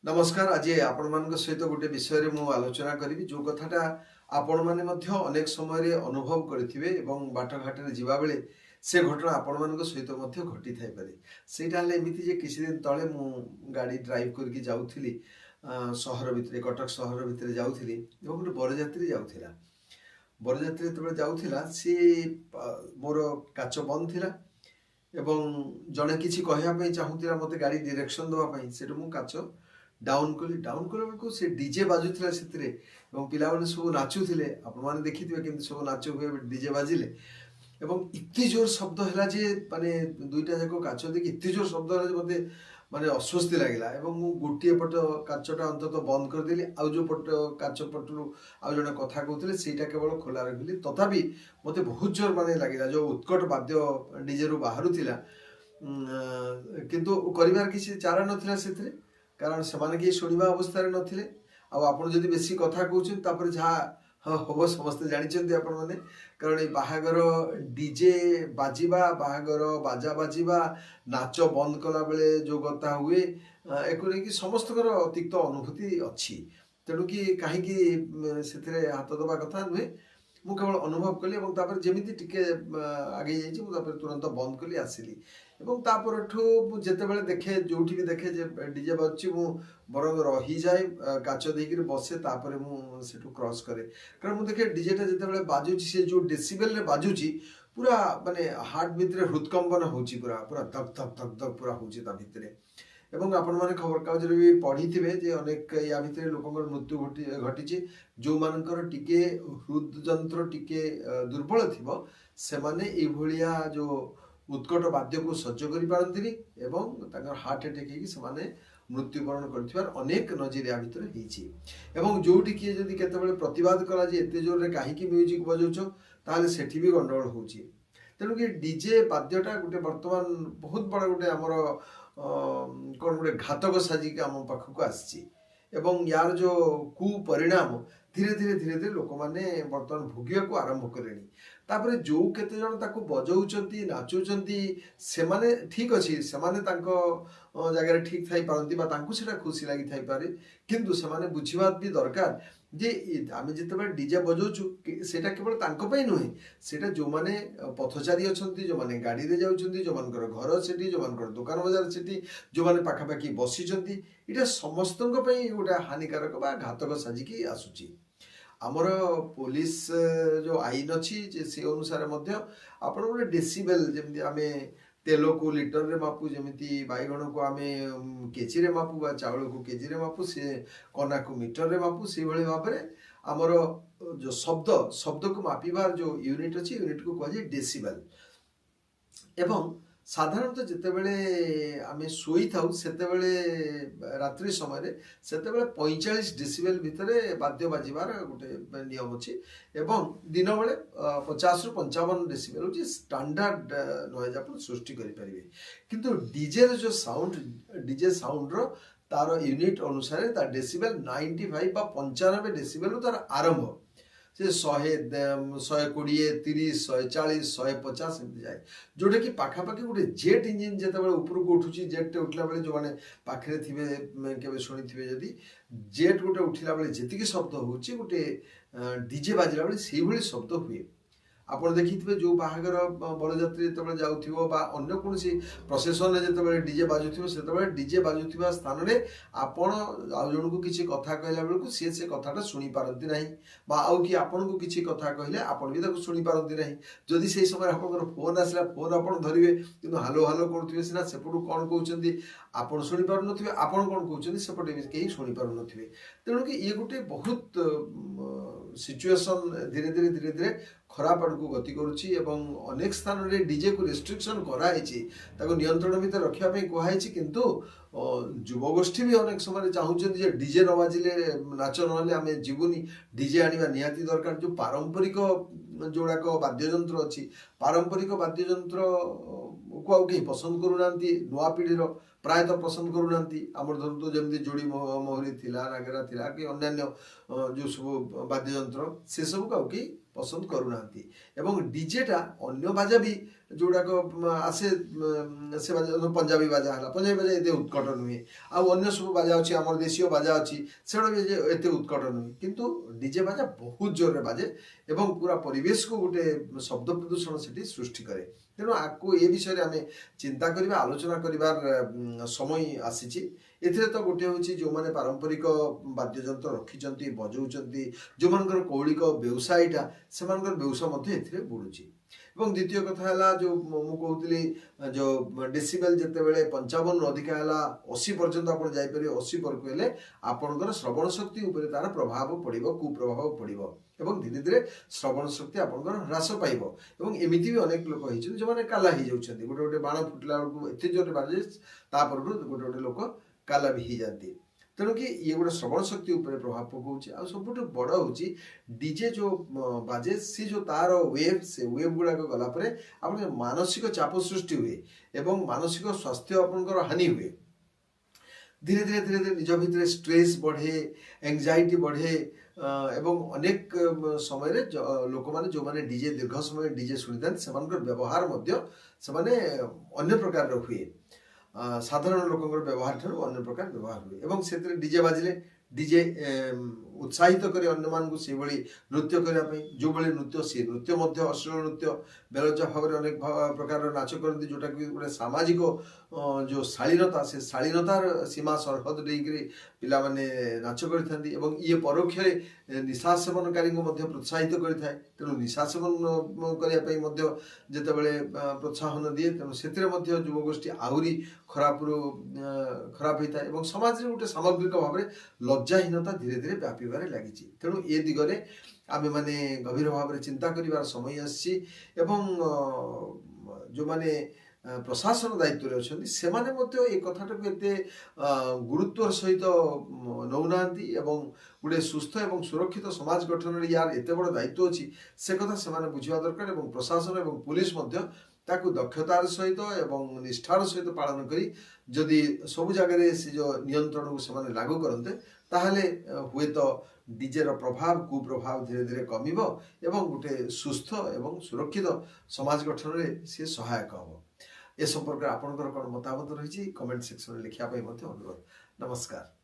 नमस्कार। आज आपण मान सहित गोटे विषय मु आलोचना करी जो कथाटा आपण मैंने अनेक समय अनुभव करेंगे बाटघाट जावा बेले से घटना आपण मान सहित घटी थाईपे। सेटा एमती किसी दिन तले मु गाड़ी ड्राइव करके जाऊली सहर भितर कटक सहर भितर जाऊली गोटे बरजात्री जाऊला। बरजात्री जो जाऊला सी मोर काच बंद थिला एवं जड़े किसी कहवाई चाहूला मत गाड़ी डायरेक्शन देवाई से काच डाउन कली बेलू से डीजे बाजुला से पिला मैंने सब नाचुले आपने देखिए कि सब नाच हुए डीजे बाजिले इतनी जोर शब्द है जे माने दुईटा जाक काच देखिए इतनी जोर शब्द है मत माने अस्वस्ति लगे गोटे पट काचटा अंतत बंद करदेली आउ जो पट काच पटू आउ जड़े कथा कहते से केवल खोला रखिली तथापि मत बहुत जोर माने लगे जो उत्कट वाद्य डीजे रू बाहर किंतु करिवार किसी चारा नथिला से कारण से किए शुणा अवस्था नथिले आपड़ जदि बेसी कथा कहते जहाँ हम समस्ते जानते आपण मैंने कारण ये बाहागर डीजे बाजिबा बाहागर बाजा बाजिबा नाच बंद कला बेले जो गता हुए एक समस्त अतिक्त अनुभूति अच्छी तेणु कि कहीं से हाथ दबा कथा नुहे मु केवल अनुभव कली जमी टिके आगे जाइए तुरंत बंद कली आसिली जिते बड़े देखे जो भी देखे डीजे बाजुची मु बरंग रही जाए काच देकर बसे मुझे क्रॉस करे कारण मुझे देखे डीजेटा जिते बाजुची से जो डेसिबेल बाजुची पूरा माने हार्ट भितर हृदकंपन होची पूरा पूरा धक धक धक धक पूरा होची ता भितर एवं आपण मैंने खबर कागज भी पढ़ी थे अनेक या भितर लोक मृत्यु घटी जो मानकर टिके हृदयंत्र टिके दुर्बल थी से माने ये जो उत्कट वाद्य को सह्य कर पारती हार्ट अटैक से मृत्युवरण कर अनेक नजर या भितर होती जो किए जदि केतबेले प्रतिवाद कला एत जोर कहीं म्यूजिक बजाउछ ताले सेठी भी गंडगोल होची तेणु कि डीजे वाद्यटा गोटे बर्तमान बहुत बड़ा गोटे आमर कौन गोटे घातक साजिक आम पाखक आसी यार जो कुपरिणाम धीरे धीरे धीरे धीरे लोक मैंने बर्तमान भोगिया को आरंभ कले तापर जो केते जन ताको बजाउचंती नाचुचंती से माने ठीक अच्छी से माने जगह ठीक थाई पारंती बा तांको सेटा खुशी लगी थाई पारे किंतु से माने बुझिबा भी दरकार जे आमे जिते डीजे बजाउछु सेटा केवल तांको पई नुहे सेटा जो माने पथचारी अछंती जो माने गाड़ी रे जाउछंती जो मानकर घर सेठी जो मानकर दुकान बाजार सेठी जो माने पाखापाखी बसिचंती इटा समस्तଙ୍କ पई गोटे हानिकारक बा घातक साजिकी आसुची आमर पुलिस जो आईन अच्छी से अनुसार आप गोटे डेसिबेल जमी आम तेल को लिटर रे मापू जमी बैगण को आम केजी रे मापू बा चावल को केजी रे मापू से कना को मीटर रे मापू से भाव में आमर जो शब्द को मापिबार जो यूनिट अच्छी यूनिट को कह डेसिबेल एवं साधारणतः जितेबले आम शोई था रात्रि समय से 45 डेसिबेल भितर वाद्य बाजिबार गोटे नियम अच्छी दिन बेले 50 ରୁ 55 डेसिबेल हूँ स्टैंडर्ड नॉइज आप सृष्टि करें किंतु डीजे जो साउंड डीजे साउंड तार यूनिट अनुसार तार डेसिबेल 95 बा 95 डेसिबेल तार आरंभ से 100 120 30 140 150 एमती जाए जोटा कि पाखापाखि गोटे जेट इंजिन जिते ऊपर को उठुची जेट उठला बेले जो मैंने पाखे थे के शुणी थे जदि जेट गोटे उठला बेले जी शब्द होची गोटे डीजे बाजिला बेले से भाई शब्द हुए आप देखिए जो बाहागर बरजात्री जो जाऊँ अन्य कौन प्रसेसन जो डीजे बाजुव से डीजे बाजुवा स्थान में आपण आउ जन को किसी कथा कहला बेलू सी से कथाटा शुणी पारती ना आउ कि आपन को किसी कथा कहले आपन भी शुणी पारती ना जदि से समय आप फोन आसला फोन आप धरवे कि हालो हालो करुवे सीना सेपटू कौन कहते आपड़ शुणी पार थे आपड़ कौन कहते सेपटे कहीं शुणी पार थे तेणु कि ये गोटे बहुत सिचुएसन धीरे धीरे धीरे धीरे खराब आड़ को गति करुच्ची अनेक स्थान में डीजे को रेस्ट्रिक्शन कराई नियंत्रण भितर रखापी कहुई किंतु युवगोष्ठी भी अनेक समय चाहते डीजे न बाजिले नाच ना आम जीवनी डीजे आने निहाती दरकार जो पारंपरिक जोड़ाक वाद्ययंत्र अच्छी पारंपरिक वाद्ययंत्र को आउ कहीं पसंद करूना नुआ पीढ़ीर ପ୍ରାୟତଃ ପସନ୍ଦ କରୁନାହାନ୍ତି। ଆମର ଧରନ୍ତୁ ଯେମିତି ଯୋଡ଼ି ମହୁରୀ ଥିଲା, ନାଗେରା ଥିଲା କି ଅନ୍ୟାନ୍ୟ ଯେଉଁ ସବୁ ବାଦ୍ୟଯନ୍ତ୍ର ସେସବୁକୁ ଆଉ କେହି ପସନ୍ଦ କରୁନାହାନ୍ତି। ଏବଂ ଡିଜେଟା ଅନ୍ୟ ବାଜା ବି ଯେଉଁଗୁଡ଼ାକ ଆସେ ସେ ବାଜା ପଞ୍ଜାବୀ ବାଜା ହେଲା, ପଞ୍ଜାବୀ ବାଜା ଏତେ ଉତ୍କଟ ନୁହେଁ। ଆଉ ଅନ୍ୟ ସବୁ ବାଜା ଅଛି, ଆମର ଦେଶୀୟ ବାଜା ଅଛି, ସେଗୁଡ଼ା ବି ଏତେ ଉତ୍କଟ ନୁହେଁ। କିନ୍ତୁ ଡିଜେ ବାଜା ବହୁତ ଜୋରରେ ବାଜେ ଏବଂ ପୁରା ପରିବେଶକୁ ଗୋଟେ ଶବ୍ଦ ପ୍ରଦୂଷଣ ସେଠି ସୃଷ୍ଟି କରେ। ତେଣୁ ଆକୁ ଏ ବିଷୟରେ ଆମେ ଚିନ୍ତା କରିବା, ଆଲୋଚନା କରିବାର ସମୟ ଆସିଛି। ଏଥିରେ ତ ଗୋଟିଏ ହେଉଛି ଯେଉଁମାନେ ପାରମ୍ପରିକ ବାଦ୍ୟଯନ୍ତ୍ର ରଖିଛନ୍ତି, ବଜାଉଛନ୍ତି, ଯେଉଁମାନଙ୍କର କୌଳିକ ବ୍ୟବସାୟୀଟା, ସେମାନଙ୍କର ବ୍ୟବସାୟ ମଧ୍ୟ ଏଥିରେ ବୁଡ଼ୁଛି। ଏବଂ ଦ୍ୱିତୀୟ କଥା ହେଲା ଯେଉଁ ମୁଁ କହୁଥିଲି, ଯେଉଁ ଡେସିବେଲ୍ ଯେତେବେଳେ 55ରୁ ଅଧିକା ହେଲା 80 ପର୍ଯ୍ୟନ୍ତ ଆପଣ ଯାଇପାରିବେ, 80 ପରକୁ ହେଲେ ଆପଣଙ୍କର ଶ୍ରବଣ ଶକ୍ତି ଉପରେ ତାର ପ୍ରଭାବ ପଡ଼ିବ, କୁପ୍ରଭାବ ପଡ଼ିବ ଏବଂ ଧୀରେ ଧୀରେ ଶ୍ରବଣ ଶକ୍ତି ଆପଣଙ୍କର ହ୍ରାସ ପାଇବ। ଏବଂ ଏମିତି ବି ଅନେକ ଲୋକ ହେଇଛନ୍ତି ଯେଉଁମାନେ କାଲା ହେଇଯାଉଛନ୍ତି। ଗୋଟେ ଗୋଟେ ବାଣ ଫୁଟିଲା ବେଳକୁ ଏତେ ଜୋରରେ ବାଜେ, ତାପରଠୁ ଗୋଟେ ଗୋଟେ ଲୋକ କାଲା ବି ହେଇଯାନ୍ତି। ତେଣୁକି ଇଏ ଗୋଟେ ଶ୍ରବଣ ଶକ୍ତି ଉପରେ ପ୍ରଭାବ ପକାଉଛି। ଆଉ ସବୁଠୁ ବଡ଼ ହେଉଛି ଡିଜେ ଯେଉଁ ବାଜେ, ସେ ଯେଉଁ ତାର ୱେଭ୍, ସେ ୱେଭ୍ ଗୁଡ଼ାକ ଗଲା ପରେ ଆପଣଙ୍କ ମାନସିକ ଚାପ ସୃଷ୍ଟି ହୁଏ ଏବଂ ମାନସିକ ସ୍ୱାସ୍ଥ୍ୟ ଆପଣଙ୍କର ହାନି ହୁଏ। ଧୀରେ ଧୀରେ ଧୀରେ ଧୀରେ ନିଜ ଭିତରେ ଷ୍ଟ୍ରେସ୍ ବଢ଼େ, ଏଂଜାଇଟି ବଢ଼େ ଏବଂ ଅନେକ ସମୟରେ ଲୋକମାନେ ଯେଉଁମାନେ ଡିଜେ ଦୀର୍ଘ ସମୟ ଡିଜେ ଶୁଣିଥାନ୍ତି ସେମାନଙ୍କର ବ୍ୟବହାର ମଧ୍ୟ ସେମାନେ ଅନ୍ୟ ପ୍ରକାରର ହୁଏ। ସାଧାରଣ ଲୋକଙ୍କର ବ୍ୟବହାର ଠାରୁ ଅନ୍ୟ ପ୍ରକାର ବ୍ୟବହାର ହୁଏ ଏବଂ ସେଥିରେ ଡିଜେ ବାଜିଲେ ଡିଜେ ଉତ୍ସାହିତ କରି ଅନ୍ୟମାନଙ୍କୁ ସେଇଭଳି ନୃତ୍ୟ କରିବା ପାଇଁ। ଯେଉଁଭଳି ନୃତ୍ୟ, ସେ ନୃତ୍ୟ ମଧ୍ୟ ଅଶ୍ଳୀଳ ନୃତ୍ୟ, ବେଲଜ୍ଜା ଭାବରେ ଅନେକ ପ୍ରକାରର ନାଚ କରନ୍ତି, ଯେଉଁଟାକି ଗୋଟେ ସାମାଜିକ ଯେଉଁ ଶାଳୀନତା, ସେ ଶାଳୀନତାର ସୀମା ସରହଦ ଦେଇକରି ପିଲାମାନେ ନାଚ କରିଥାନ୍ତି ଏବଂ ଇଏ ପରୋକ୍ଷରେ ନିଶା ସେବନକାରୀଙ୍କୁ ମଧ୍ୟ ପ୍ରୋତ୍ସାହିତ କରିଥାଏ। ତେଣୁ ନିଶା ସେବନ କରିବା ପାଇଁ ମଧ୍ୟ ଯେତେବେଳେ ପ୍ରୋତ୍ସାହନ ଦିଏ, ତେଣୁ ସେଥିରେ ମଧ୍ୟ ଯୁବଗୋଷ୍ଠୀ ଆହୁରି ଖରାପରୁ ଖରାପ ହୋଇଥାଏ ଏବଂ ସମାଜରେ ଗୋଟେ ସାମଗ୍ରିକ ଭାବରେ ଲଜ୍ଜାହୀନତା ଧୀରେ ଧୀରେ ବ୍ୟାପିବାରେ ଲାଗିଛି। ତେଣୁ ଏ ଦିଗରେ ଆମେମାନେ ଗଭୀର ଭାବରେ ଚିନ୍ତା କରିବାର ସମୟ ଆସିଛି ଏବଂ ଯେଉଁମାନେ ପ୍ରଶାସନ ଦାୟିତ୍ୱରେ ଅଛନ୍ତି ସେମାନେ ମଧ୍ୟ ଏ କଥାଟାକୁ ଏତେ ଗୁରୁତ୍ୱର ସହିତ ନେଉନାହାନ୍ତି ଏବଂ ଗୋଟେ ସୁସ୍ଥ ଏବଂ ସୁରକ୍ଷିତ ସମାଜ ଗଠନରେ ୟାର ଏତେ ବଡ଼ ଦାୟିତ୍ୱ ଅଛି, ସେ କଥା ସେମାନେ ବୁଝିବା ଦରକାର ଏବଂ ପ୍ରଶାସନ ଏବଂ ପୁଲିସ ମଧ୍ୟ ତାକୁ ଦକ୍ଷତାର ସହିତ ଏବଂ ନିଷ୍ଠାର ସହିତ ପାଳନ କରି ଯଦି ସବୁ ଜାଗାରେ ସେ ଯେଉଁ ନିୟନ୍ତ୍ରଣକୁ ସେମାନେ ଲାଗୁ କରନ୍ତେ, ତାହେଲେ ହୁଏତ ଡିଜେର ପ୍ରଭାବ, କୁପ୍ରଭାବ ଧୀରେ ଧୀରେ କମିବ ଏବଂ ଗୋଟେ ସୁସ୍ଥ ଏବଂ ସୁରକ୍ଷିତ ସମାଜ ଗଠନରେ ସିଏ ସହାୟକ ହେବ। ଏ ସମ୍ପର୍କରେ ଆପଣଙ୍କର କ'ଣ ମତାମତ ରହିଛି କମେଣ୍ଟ ସେକ୍ସନରେ ଲେଖିବା ପାଇଁ ମଧ୍ୟ ଅନୁରୋଧ। ନମସ୍କାର।